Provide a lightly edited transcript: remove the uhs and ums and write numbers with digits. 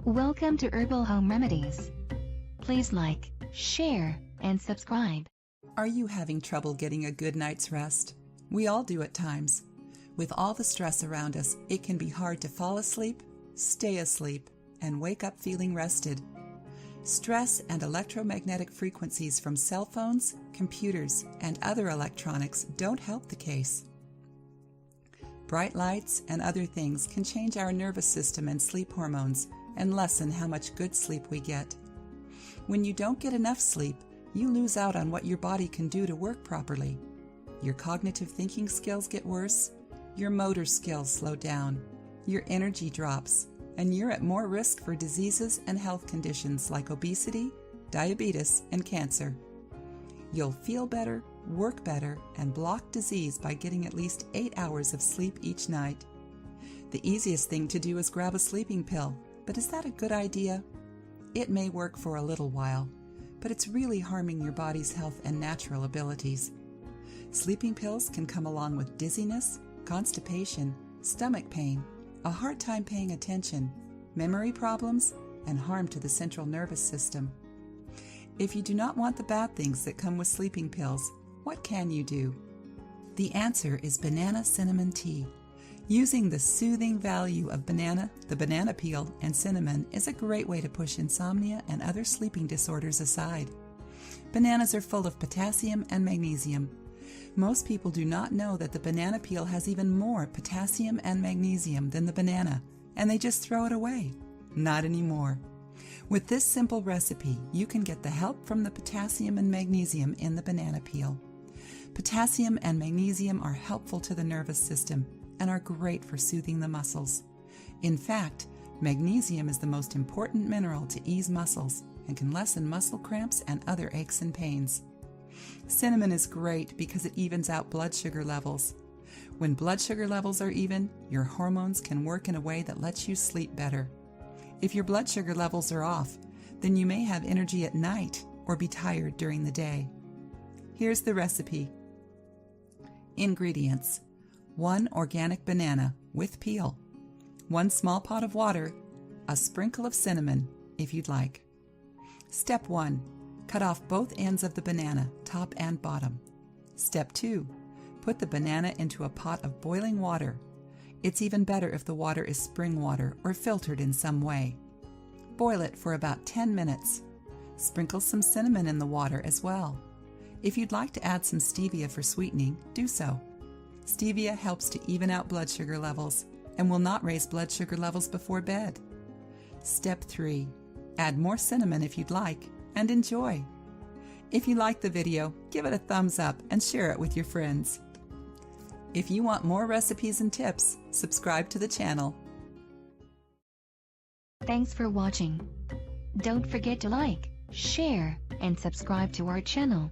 Welcome to Herbal Home Remedies. Please like, share, and subscribe. Are you having trouble getting a good night's rest? We all do at times. With all the stress around us, it can be hard to fall asleep, stay asleep, and wake up feeling rested. Stress and electromagnetic frequencies from cell phones, computers, and other electronics don't help the case. Bright lights and other things can change our nervous system and sleep hormones and lessen how much good sleep we get. When you don't get enough sleep, you lose out on what your body can do to work properly. Your cognitive thinking skills get worse, your motor skills slow down, your energy drops, and you're at more risk for diseases and health conditions like obesity, diabetes, and cancer. You'll feel better, work better, and block disease by getting at least 8 hours of sleep each night. The easiest thing to do is grab a sleeping pill, but is that a good idea? It may work for a little while, but it's really harming your body's health and natural abilities. Sleeping pills can come along with dizziness, constipation, stomach pain, a hard time paying attention, memory problems, and harm to the central nervous system. If you do not want the bad things that come with sleeping pills, what can you do? The answer is banana cinnamon tea. Using the soothing value of banana, the banana peel, and cinnamon is a great way to push insomnia and other sleeping disorders aside. Bananas are full of potassium and magnesium. Most people do not know that the banana peel has even more potassium and magnesium than the banana, and they just throw it away. Not anymore. With this simple recipe, you can get the help from the potassium and magnesium in the banana peel. Potassium and magnesium are helpful to the nervous system and are great for soothing the muscles. In fact, magnesium is the most important mineral to ease muscles and can lessen muscle cramps and other aches and pains. Cinnamon is great because it evens out blood sugar levels. When blood sugar levels are even, your hormones can work in a way that lets you sleep better. If your blood sugar levels are off, then you may have energy at night or be tired during the day. Here's the recipe. Ingredients: 1 organic banana with peel, 1 small pot of water, a sprinkle of cinnamon if you'd like. Step 1. Cut off both ends of the banana, top and bottom. Step 2. Put the banana into a pot of boiling water. It's even better if the water is spring water or filtered in some way. Boil it for about 10 minutes. Sprinkle some cinnamon in the water as well. If you'd like to add some stevia for sweetening, do so. Stevia helps to even out blood sugar levels and will not raise blood sugar levels before bed. Step 3. Add more cinnamon if you'd like, and enjoy. If you like the video, give it a thumbs up and share it with your friends. If you want more recipes and tips, subscribe to the channel. Thanks for watching. Don't forget to like, share, and subscribe to our channel.